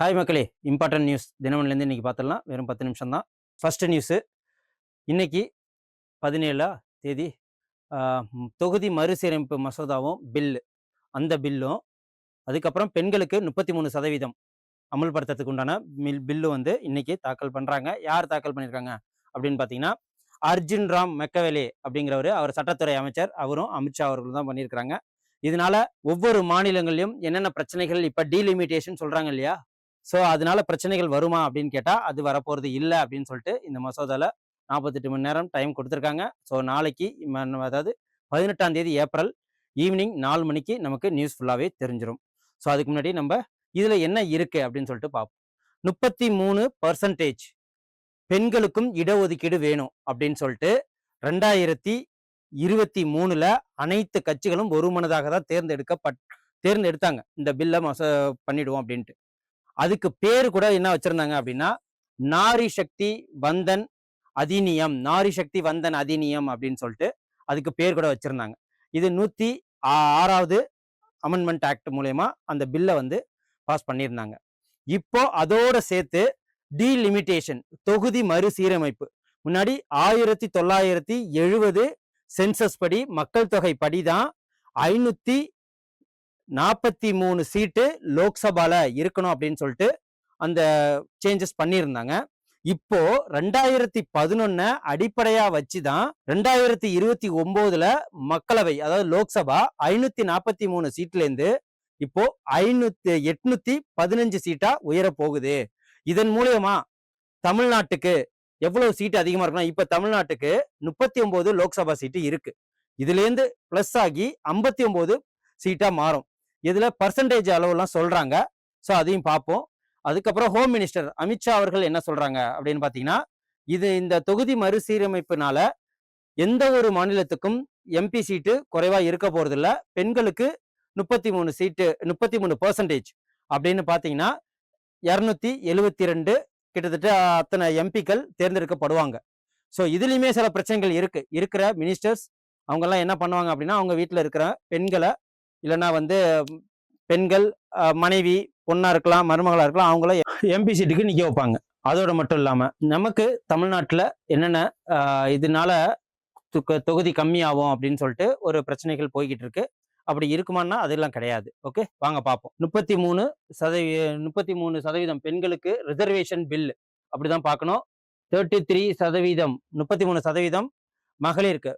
Hi மக்களே! Important news தினமணிலேருந்து இன்னைக்கு பார்த்துடலாம். வெறும் 10 நிமிஷம் தான். ஃபர்ஸ்ட் நியூஸு இன்னைக்கு 17ஆ தேதி ஆ தொகுதி மறுசீரமைப்பு மசோதாவும் அந்த பில்லும், அதுக்கப்புறம் பெண்களுக்கு 33% அமல்படுத்துறதுக்கு உண்டான பில்லு வந்து இன்னைக்கு தாக்கல் பண்றாங்க. யார் தாக்கல் பண்ணியிருக்காங்க அப்படின்னு பார்த்தீங்கன்னா, அர்ஜுன் ராம் மெக்கவேலே அப்படிங்கிறவரு. அவர் சட்டத்துறை அமைச்சர். அவரும் அமித்ஷா அவர்களும் தான் பண்ணியிருக்கிறாங்க. இதனால ஒவ்வொரு மாநிலங்கள்லயும் என்னென்ன பிரச்சனைகள் இப்ப டீலிமிட்டேஷன் சொல்றாங்க இல்லையா? ஸோ அதனால பிரச்சனைகள் வருமா அப்படின்னு கேட்டா, அது வரப்போறது இல்ல அப்படின்னு சொல்லிட்டு இந்த மசோதால 48 மணி நேரம் டைம் குடுத்துருக்காங்க. ஸோ நாளைக்கு அதாவது 18ஆம் தேதி ஏப்ரல் ஈவினிங் 4 மணிக்கு நமக்கு நியூஸ் ஃபுல்லாவே தெரிஞ்சிரும். ஸோ அதுக்கு முன்னாடி இதுல என்ன இருக்கு அப்படின்னு சொல்லிட்டு பார்ப்போம். 33% பெண்களுக்கும் இடஒதுக்கீடு வேணும் அப்படின்னு சொல்லிட்டு 2023ல அனைத்து கட்சிகளும் ஒருமனதாக தான் தேர்ந்தெடுத்தாங்க. இந்த பில்ல பண்ணிடுவோம் அப்படின்ட்டு. அதுக்கு பேரு கூட என்ன வச்சிருந்தாங்க அப்படின்னா, நாரி சக்தி வந்தன் அதிநியம் அப்படின்னு சொல்லிட்டு அதுக்கு பேர் கூட வச்சிருந்தாங்க. இது 106வது அமெண்ட்மெண்ட் ஆக்ட் மூலயமா அந்த பில்லை வந்து பாஸ் பண்ணியிருந்தாங்க. இப்போ அதோட சேர்த்து டீலிமிட்டேஷன் தொகுதி மறுசீரமைப்பு, முன்னாடி 1970 சென்சஸ் படி மக்கள் தொகை படிதான் 543 சீட்டு லோக்சபால இருக்கணும் அப்படின்னு சொல்லிட்டு அந்த சேஞ்சஸ் பண்ணியிருந்தாங்க. இப்போ 2011 அடிப்படையா வச்சுதான் 2029ல மக்களவை அதாவது லோக்சபா 543 சீட்ல இருந்து இப்போ 815 சீட்டா உயர போகுது. இதன் மூலியமா தமிழ்நாட்டுக்கு எவ்வளவு சீட்டு அதிகமா இருக்குன்னா, இப்ப தமிழ்நாட்டுக்கு 39 லோக்சபா சீட்டு இருக்கு. இதுல இருந்து பிளஸ் ஆகி 59 சீட்டா மாறும். இதுல பர்சன்டேஜ் அளவுலாம் சொல்றாங்க. ஸோ அதையும் பார்ப்போம். அதுக்கப்புறம் ஹோம் மினிஸ்டர் அமித்ஷா அவர்கள் என்ன சொல்றாங்க அப்படின்னு பாத்தீங்கன்னா, இந்த தொகுதி மறுசீரமைப்புனால எந்த ஒரு மாநிலத்துக்கும் எம்பி சீட்டு குறைவா இருக்க போறது இல்ல. பெண்களுக்கு 33% அப்படின்னு பாத்தீங்கன்னா 272 கிட்டத்தட்ட அத்தனை எம்பிக்கள் தேர்ந்தெடுக்கப்படுவாங்க. ஸோ இதுலயுமே சில பிரச்சனைகள் இருக்கிற மினிஸ்டர்ஸ் அவங்க எல்லாம் என்ன பண்ணுவாங்க அப்படின்னா, அவங்க வீட்டுல இருக்கிற பெண்களை இல்லைன்னா பெண்கள் மனைவி பொண்ணா இருக்கலாம், மருமகளா இருக்கலாம், அவங்கள எம்பி சீட்டுக்கு நிக்க வைப்பாங்க. அதோட மட்டும் இல்லாம நமக்கு தமிழ்நாட்டுல என்னென்ன இதனால தொகுதி கம்மியாகும் அப்படின்னு சொல்லிட்டு ஒரு பிரச்சனைகள் போய்கிட்டு இருக்கு. அப்படி இருக்குமான்னா அதெல்லாம் கிடையாது. ஓகே, வாங்க பார்ப்போம். 33% பெண்களுக்கு ரிசர்வேஷன் பில் அப்படிதான் பார்க்கணும். 33% 33% மகளிருக்கு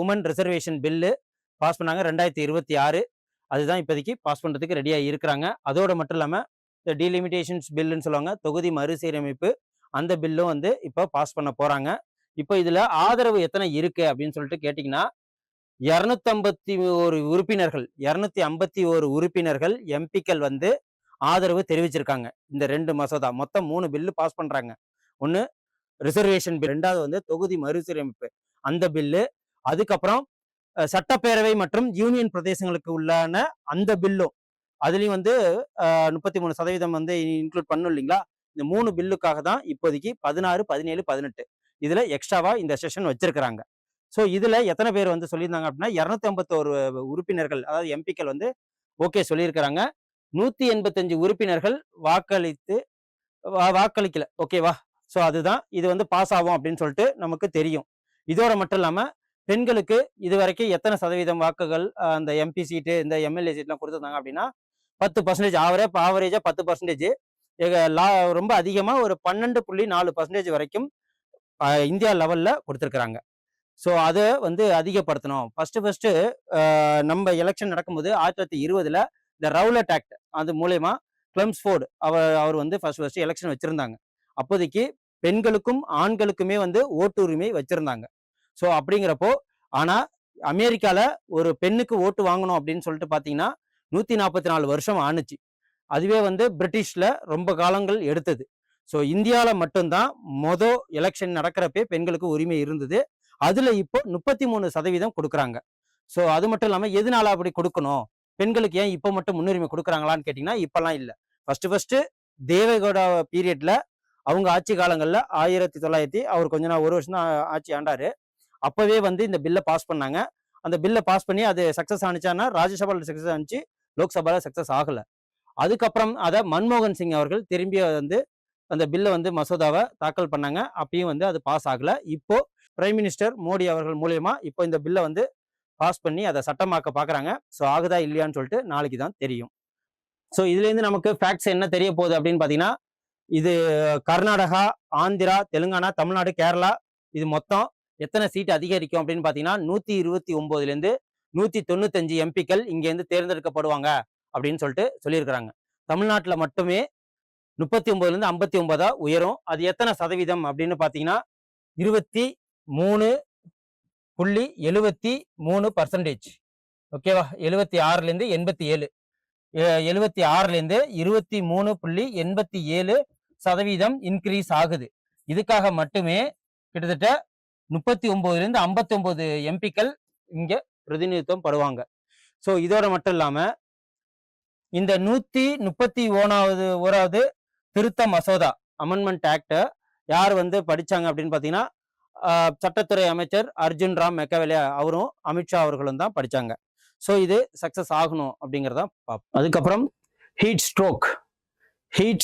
உமன் ரிசர்வேஷன் பில்லு பாஸ் பண்ணாங்க 2026. அதுதான் இப்போதைக்கு பாஸ் பண்றதுக்கு ரெடியா இருக்கிறாங்க. அதோட மட்டும் இல்லாம இந்த டீலிமிட்டேஷன்ஸ் பில்லுன்னு சொல்லுவாங்க, தொகுதி மறுசீரமைப்பு, அந்த பில்லும் இப்போ பாஸ் பண்ண போறாங்க. இப்போ இதுல ஆதரவு எத்தனை இருக்கு அப்படின்னு சொல்லிட்டு கேட்டீங்கன்னா, 251 உறுப்பினர்கள் எம்பிக்கள் ஆதரவு தெரிவிச்சிருக்காங்க. இந்த 2 மசோதா மொத்தம் 3 பில்லு பாஸ் பண்றாங்க. ஒன்னு ரிசர்வேஷன் பில், ரெண்டாவது தொகுதி மறுசீரமைப்பு அந்த பில்லு, அதுக்கப்புறம் சட்டப்பேரவை மற்றும் யூனியன் பிரதேசங்களுக்கு உள்ளான அந்த பில்லும் அதுலயும் 33% இன்க்ளூட் பண்ணும் இல்லைங்களா? இந்த 3 பில்லுக்காக தான் இப்போதைக்கு 16, 17, 18 இதுல எக்ஸ்ட்ராவா இந்த செஷன் வச்சிருக்கிறாங்க. ஸோ இதுல எத்தனை பேர் சொல்லியிருந்தாங்க அப்படின்னா, 251 உறுப்பினர்கள் அதாவது எம்பிக்கள் ஓகே சொல்லியிருக்கிறாங்க. 185 உறுப்பினர்கள் வாக்களிக்கல. ஓகேவா? ஸோ அதுதான் இது பாஸ் ஆகும் அப்படின்னு சொல்லிட்டு நமக்கு தெரியும். இதோட மட்டும் இல்லாம பெண்களுக்கு இதுவரைக்கும் எத்தனை சதவீதம் வாக்குகள் அந்த எம்பி சீட்டு இந்த எம்எல்ஏ சீட்லாம் கொடுத்துருந்தாங்க அப்படின்னா 10%. ஆவரேஜா 10%. ரொம்ப அதிகமா ஒரு 12.4% வரைக்கும் இந்தியா லெவல்ல கொடுத்துருக்குறாங்க. ஸோ அதை அதிகப்படுத்தணும். ஃபர்ஸ்ட் நம்ம எலெக்ஷன் நடக்கும்போது 1920ல இந்த ரவுலட் ஆக்ட் அது மூலயமா கிளம்ஸ்ஃபோர்டு அவர் ஃபர்ஸ்ட் எலெக்ஷன் வச்சிருந்தாங்க. அப்போதைக்கு பெண்களுக்கும் ஆண்களுக்குமே ஓட்டு உரிமை வச்சிருந்தாங்க. ஸோ அப்படிங்கிறப்போ, ஆனா அமெரிக்கால ஒரு பெண்ணுக்கு ஓட்டு வாங்கணும் அப்படின்னு சொல்லிட்டு பாத்தீங்கன்னா 144 வருஷம் ஆணுச்சு. அதுவே பிரிட்டிஷ்ல ரொம்ப காலங்கள் எடுத்தது. ஸோ இந்தியாவில மட்டும்தான் எலெக்ஷன் நடக்கிறப்பே பெண்களுக்கு உரிமை இருந்தது. அதுல இப்போ 33% கொடுக்குறாங்க. ஸோ அது மட்டும் இல்லாம எதனால அப்படி கொடுக்கணும், பெண்களுக்கு ஏன் இப்போ மட்டும் முன்னுரிமை கொடுக்குறாங்களான்னு கேட்டீங்கன்னா, இப்பெல்லாம் இல்லை. ஃபர்ஸ்ட் தேவேகவுடா பீரியட்ல அவங்க ஆட்சி காலங்கள்ல 1900 அவர் கொஞ்ச நாள் 1 வருஷம் தான் ஆட்சி ஆண்டாரு. அப்பவே இந்த பில்லை பாஸ் பண்ணாங்க. அந்த பில்லை பாஸ் பண்ணி அது சக்சஸ் ஆனிச்சான்னா ராஜ்யசபால சக்சஸ் ஆனிச்சு, லோக்சபால சக்சஸ் ஆகல. அதுக்கப்புறம் அதை மன்மோகன் சிங் அவர்கள் திரும்பி வந்து அந்த பில்லை வந்து மசோதாவை தாக்கல் பண்ணாங்க. அப்பயும் வந்து அது பாஸ் ஆகல. இப்போ பிரைம் மினிஸ்டர் மோடி அவர்கள் மூலியமா இப்போ இந்த பில்லை வந்து பாஸ் பண்ணி அதை சட்டமாக்க பாக்குறாங்க. ஸோ ஆகுதா இல்லையான்னு சொல்லிட்டு நாளைக்கு தான் தெரியும். ஸோ இதுல இருந்து நமக்கு ஃபேக்ட்ஸ் என்ன தெரிய போகுது அப்படின்னு பாத்தீங்கன்னா, இது கர்நாடகா, ஆந்திரா, தெலுங்கானா, தமிழ்நாடு, கேரளா இது மொத்தம் எத்தனை சீட் அதிகரிக்கும் அப்படின்னு பாத்தீங்கன்னா 129ல இருந்து 195 எம்பிக்கள் இங்க இருந்து தேர்ந்தெடுக்கப்படுவாங்க அப்படின்னு சொல்லிட்டு சொல்லியிருக்கிறாங்க. தமிழ்நாட்டுல மட்டுமே 39ல இருந்து 59 உயரும். அது எத்தனை சதவீதம் அப்படின்னு பாத்தீங்கன்னா 23.73%. ஓகேவா? 76ல இருந்து 87, 76ல இருந்து 23.87% இன்க்ரீஸ் ஆகுது. இதுக்காக மட்டுமே கிட்டத்தட்ட 39ல இருந்து 59 எம்பிக்கள் இங்க பிரதிநிதித்துவம் படுவாங்க. ஸோ இதோட மட்டும் இல்லாம இந்த 131வது திருத்த மசோதா அமெண்ட்மெண்ட் ஆக்ட யார் வந்து படிச்சாங்க அப்படின்னு பாத்தீங்கன்னா சட்டத்துறை அமைச்சர் அர்ஜுன் ராம் மெக்கவேலே அவரும் அமித்ஷா அவர்களும் தான் படிச்சாங்க. ஸோ இது சக்சஸ் ஆகணும் அப்படிங்கிறதான் பார்ப்போம். அதுக்கப்புறம் ஹீட்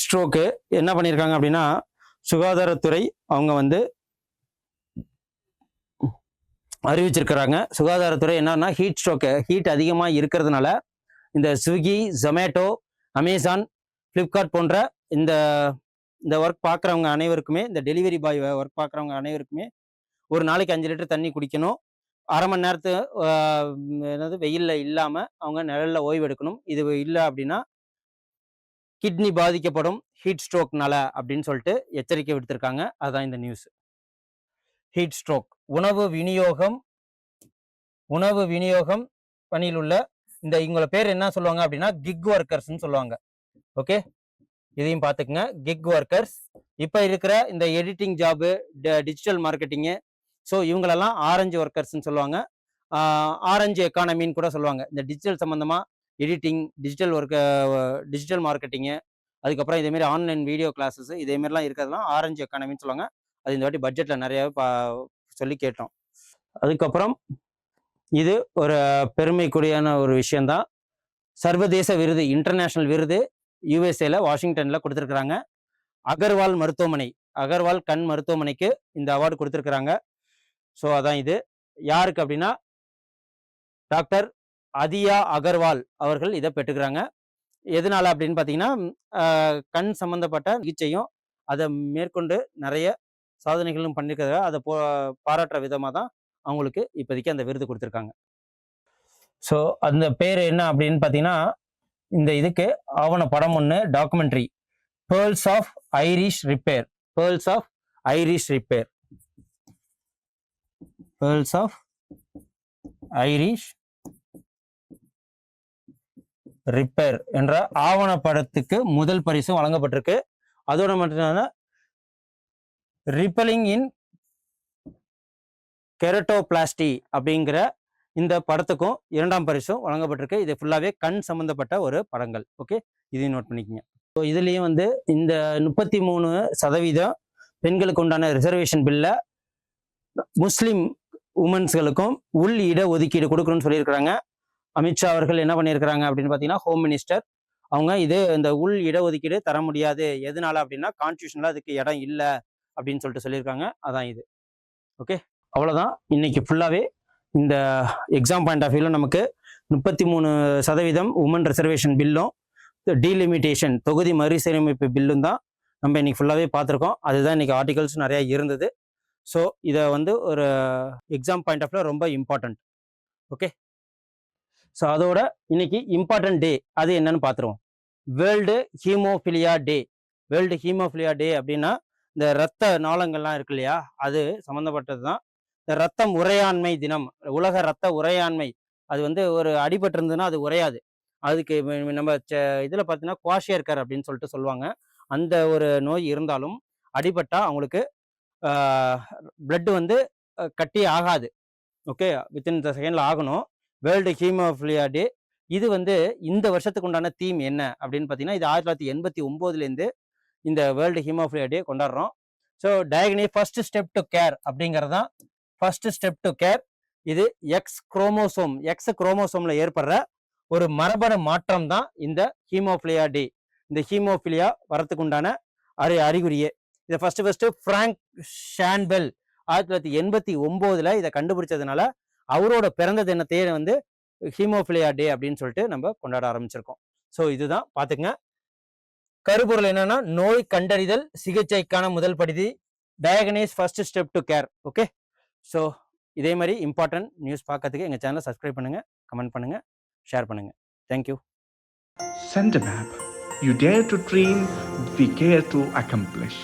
ஸ்ட்ரோக்கு என்ன பண்ணியிருக்காங்க அப்படின்னா சுகாதாரத்துறை அவங்க வந்து அறிவிச்சிருக்கிறாங்க. சுகாதாரத்துறை என்னன்னா ஹீட் அதிகமாக இருக்கிறதுனால இந்த ஸ்விக்கி, ஜொமேட்டோ, அமேசான், ஃப்ளிப்கார்ட் போன்ற இந்த ஒர்க் பார்க்குறவங்க அனைவருக்குமே, இந்த டெலிவரி பாய் ஒர்க் பார்க்குறவங்க அனைவருக்குமே ஒரு நாளைக்கு 5 லிட்டர் தண்ணி குடிக்கணும். அரை மணி நேரத்து வெயிலில் இல்லாமல் அவங்க நிழலில் ஓய்வு எடுக்கணும். இது இல்லை அப்படின்னா கிட்னி பாதிக்கப்படும் ஹீட் ஸ்ட்ரோக்னால அப்படின்னு சொல்லிட்டு எச்சரிக்கை விடுத்திருக்காங்க. அதுதான் இந்த நியூஸ். ஹீட் ஸ்ட்ரோக் உணவு விநியோகம் பணியில் உள்ள இந்த இவங்கள பேர் என்ன சொல்லுவாங்க அப்படின்னா கிக் ஒர்க்கர்ஸ்ன்னு சொல்லுவாங்க. ஓகே, இதையும் பார்த்துக்குங்க. கிக் ஒர்க்கர்ஸ் இப்போ இருக்கிற இந்த editing job, digital marketing, so இவங்களெல்லாம் ஆரஞ்சு ஒர்க்கர்ஸ்ன்னு சொல்லுவாங்க. ஆரஞ்சு எக்கானமின்னு கூட சொல்லுவாங்க. இந்த டிஜிட்டல் சம்மந்தமாக எடிட்டிங், டிஜிட்டல் மார்க்கெட்டிங்கு, அதுக்கப்புறம் இதேமாரி ஆன்லைன் வீடியோ கிளாஸஸ் இதேமாரிலாம் இருக்கிறதுலாம் ஆரஞ்சு எக்கானமின்னு சொல்லுவாங்க. அது இந்த வாட்டி பட்ஜெட்டில் நிறையாவே சொல்லி கேட்டோம். அதுக்கப்புறம் இது ஒரு பெருமைக்குரியான ஒரு விஷயந்தான். சர்வதேச விருது, இன்டர்நேஷனல் விருது யூஎஸ்ஏல வாஷிங்டனில் கொடுத்துருக்குறாங்க. அகர்வால் கண் மருத்துவமனைக்கு இந்த அவார்டு கொடுத்துருக்குறாங்க. ஸோ அதான் இது யாருக்கு அப்படின்னா டாக்டர் அதியா அகர்வால் அவர்கள் இதை பெற்றுக்கிறாங்க. எதனால அப்படின்னு பார்த்தீங்கன்னா கண் சம்பந்தப்பட்ட சிகிச்சையும் அதை மேற்கொண்டு நிறைய சாதனைகளும் பண்ணிருக்கிறத அதை பாராட்டுற விதமாக தான் அவங்களுக்கு இப்போதைக்கு அந்த விருது கொடுத்துருக்காங்க. ஸோ அந்த பேர் என்ன அப்படின்னு பார்த்தீங்கன்னா இந்த இதுக்கு ஆவண படம் ஒன்று, documentary, pearls of Irish repair என்ற ஆவணப்படத்துக்கு முதல் பரிசும் வழங்கப்பட்டிருக்கு. அதோட மட்டும் ரிப்பலிங் இன் கெரட்டோபிளாஸ்டி அப்படிங்கிற இந்த படத்துக்கும் 2ஆம் பரிசும் வழங்கப்பட்டிருக்கு. இது ஃபுல்லாகவே கண் சம்பந்தப்பட்ட ஒரு படங்கள். ஓகே, இதையும் நோட் பண்ணிக்கோங்க. ஸோ இதுலேயும் வந்து இந்த 33% பெண்களுக்கு உண்டான ரிசர்வேஷன் பில்ல முஸ்லீம் உமன்ஸ்களுக்கும் உள் இட ஒதுக்கீடு கொடுக்கணும்னு சொல்லியிருக்கிறாங்க. அமித்ஷா அவர்கள் என்ன பண்ணியிருக்கிறாங்க அப்படின்னு பார்த்தீங்கன்னா ஹோம் மினிஸ்டர் அவங்க இந்த உள் இடஒதுக்கீடு தர முடியாது, எதனால அப்படின்னா கான்ஸ்டியூஷன்ல அதுக்கு இடம் இல்லை அப்படின்னு சொல்லிட்டு சொல்லியிருக்காங்க. அதான் இது. ஓகே, அவ்வளோதான். இன்னைக்கு ஃபுல்லாகவே இந்த எக்ஸாம் பாயிண்ட் ஆஃப் வியூவில் நமக்கு 33% உமன் ரிசர்வேஷன் பில்லும் டீலிமிட்டேஷன் தொகுதி மறுசீரமைப்பு பில்லும் தான் நம்ம இன்னைக்கு ஃபுல்லாகவே பார்த்துருக்கோம். அதுதான் இன்னைக்கு ஆர்டிகல்ஸ் நிறையா இருந்தது. ஸோ இதை வந்து ஒரு எக்ஸாம் பாயிண்ட் ஆஃப் வியூ ரொம்ப இம்பார்ட்டன்ட். ஓகே, ஸோ அதோட இன்னைக்கு இம்பார்ட்டன்ட் டே அது என்னன்னு பார்த்துருவோம். வேர்ல்டு ஹீமோஃபிலியா டே அப்படின்னா இந்த ரத்த நாளங்கள்லாம் இருக்கு இல்லையா, அது சம்மந்தப்பட்டது தான். இந்த ரத்தம் உறையாண்மை தினம், உலக ரத்த உறையாண்மை. அது வந்து ஒரு அடிபட்டு இருந்ததுன்னா அது உறையாது. அதுக்கு நம்ம இதில் பார்த்தீங்கன்னா குவாஷியர்கர் அப்படின்னு சொல்லிட்டு சொல்லுவாங்க. அந்த ஒரு நோய் இருந்தாலும் அடிபட்டா அவங்களுக்கு பிளட் வந்து கட்டி ஆகாது. ஓகே, வித்தின் செகண்டில் ஆகணும். வேர்ல்டு ஹீமோஃபிலியா டே இது வந்து இந்த வருஷத்துக்கு உண்டான தீம் என்ன அப்படின்னு பார்த்தீங்கன்னா இது 1989லேருந்து இந்த வேர்ல்டு ஹீமோஃபிலியா டே கொண்டாடுறோம். So diagnosis first step to care அப்படிங்கிறது தான். ஃபர்ஸ்ட் ஸ்டெப் டு கேர் இது எக்ஸ் குரோமோசோம்ல ஏற்படுற ஒரு மரபணு மாற்றம் தான் இந்த ஹீமோஃபிலியா டி. இந்த ஹீமோஃபிலியா வரத்துக்கு உண்டான அறிகுறியே. இதை ஃபர்ஸ்ட் பிராங்க் ஷான்பெல் 1989 இதை கண்டுபிடிச்சதுனால அவரோட பிறந்த தினத்தையே வந்து ஹீமோஃபிலியா டே அப்படின்னு சொல்லிட்டு நம்ம கொண்டாட ஆரம்பிச்சிருக்கோம். ஸோ இதுதான் பார்த்துங்க. கருப்பொருள் என்னன்னா, நோய் கண்டறிதல் சிகிச்சைக்கான முதல் படி, diagnose first step to care. Okay, so இதே மாதிரி இம்பார்ட்டன்ட் நியூஸ் பார்க்கறதுக்கு எங்கள் சேனலை சப்ஸ்கிரைப் பண்ணுங்க, கமெண்ட் பண்ணுங்க, ஷேர் பண்ணுங்க. Thank you. SenderMap. You dare to dream, we care to accomplish.